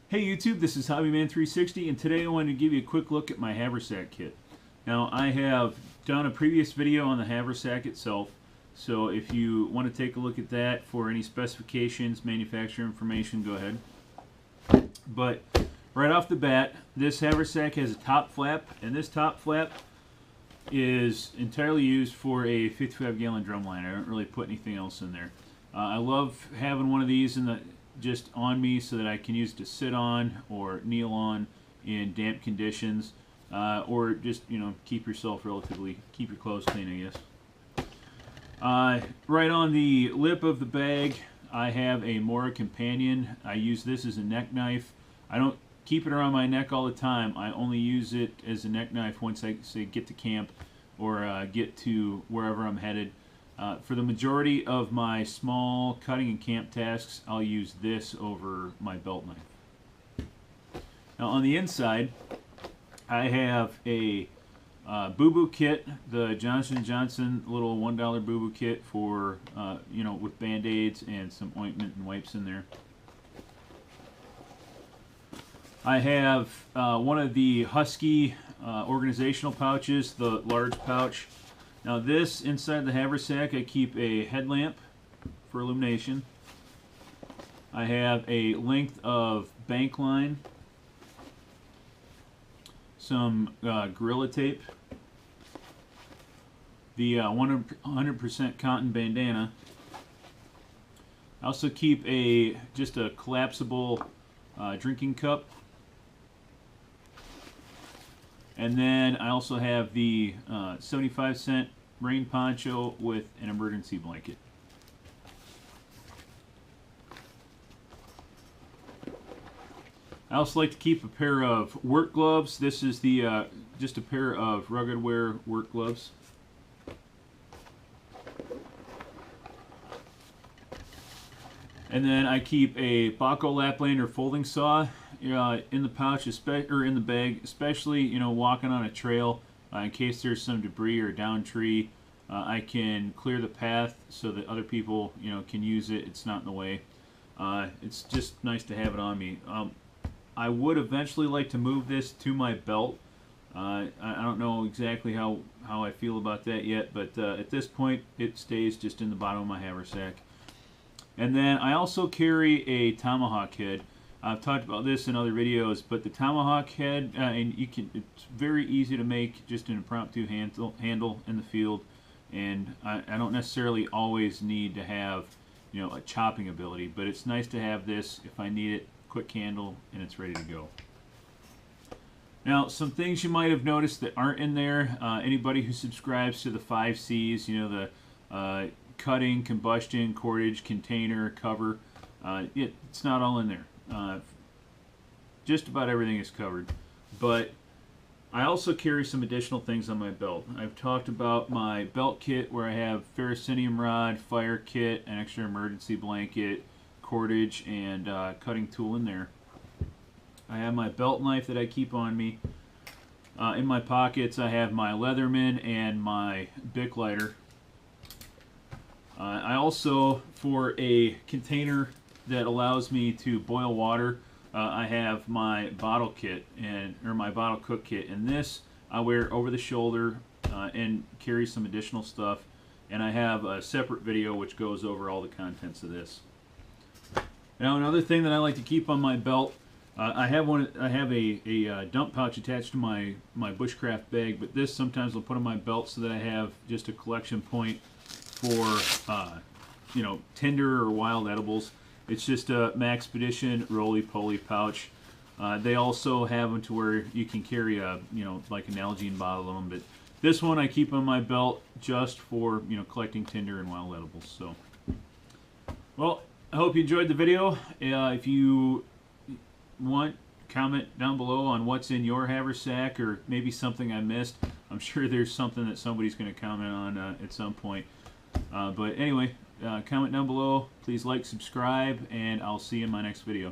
Hey YouTube, this is Hobbyman360, and today I wanted to give you a quick look at my Haversack kit. Now, I have done a previous video on the Haversack itself, so if you want to take a look at that for any specifications, manufacturer information, go ahead. But right off the bat, this Haversack has a top flap, and this top flap is entirely used for a 55-gallon drum line. I don't really put anything else in there. I love having one of these just on me so that I can use it to sit on or kneel on in damp conditions, or just, you know, keep your clothes clean, I guess. Right on the lip of the bag, I have a Mora Companion. I use this as a neck knife. I don't keep it around my neck all the time. I only use it as a neck knife once I say get to camp or get to wherever I'm headed. For the majority of my small cutting and camp tasks, I'll use this over my belt knife. Now on the inside, I have a boo-boo kit, the Johnson & Johnson little $1 boo-boo kit for, you know, with Band-Aids and some ointment and wipes in there. I have one of the Husky organizational pouches, the large pouch. Now this, inside the Haversack, I keep a headlamp for illumination. I have a length of bank line, some Gorilla Tape, the 100% cotton bandana. I also keep just a collapsible drinking cup. And then I also have the 75-cent rain poncho with an emergency blanket. I also like to keep a pair of work gloves. This is the just a pair of rugged wear work gloves. And then I keep a Baco Lapland or folding saw in the pouch, or in the bag, especially, you know, walking on a trail. In case there's some debris or down tree, I can clear the path so that other people, you know, can use it. It's not in the way. It's just nice to have it on me. I would eventually like to move this to my belt. I don't know exactly how I feel about that yet, but at this point it stays just in the bottom of my Haversack. And then I also carry a tomahawk head. I've talked about this in other videos, but the tomahawk head, and it's very easy to make, just an impromptu handle in the field, and I don't necessarily always need to have, you know, a chopping ability, but it's nice to have this if I need it, quick handle, and it's ready to go. Now, some things you might have noticed that aren't in there, anybody who subscribes to the 5 C's, you know, the cutting, combustion, cordage, container, cover, it's not all in there. Just about everything is covered, but I also carry some additional things on my belt. I've talked about my belt kit where I have ferrocenium rod, fire kit, an extra emergency blanket, cordage, and cutting tool in there. I have my belt knife that I keep on me. In my pockets I have my Leatherman and my Bic lighter. I also, for a container that allows me to boil water, I have my bottle kit, or my bottle cook kit, and this I wear over the shoulder and carry some additional stuff, and I have a separate video which goes over all the contents of this. Now, another thing that I like to keep on my belt, I have a dump pouch attached to my bushcraft bag, but this sometimes I'll put on my belt so that I have just a collection point for you know, tinder or wild edibles. It's just a Maxpedition roly-poly pouch. They also have them to where you can carry a, you know, like an Nalgene bottle of them, but this one I keep on my belt just for, you know, collecting tinder and wild edibles. So, well, I hope you enjoyed the video. If you want, comment down below on what's in your Haversack, or maybe something I missed. I'm sure there's something that somebody's going to comment on at some point. But anyway, comment down below. Please like, subscribe, and I'll see you in my next video.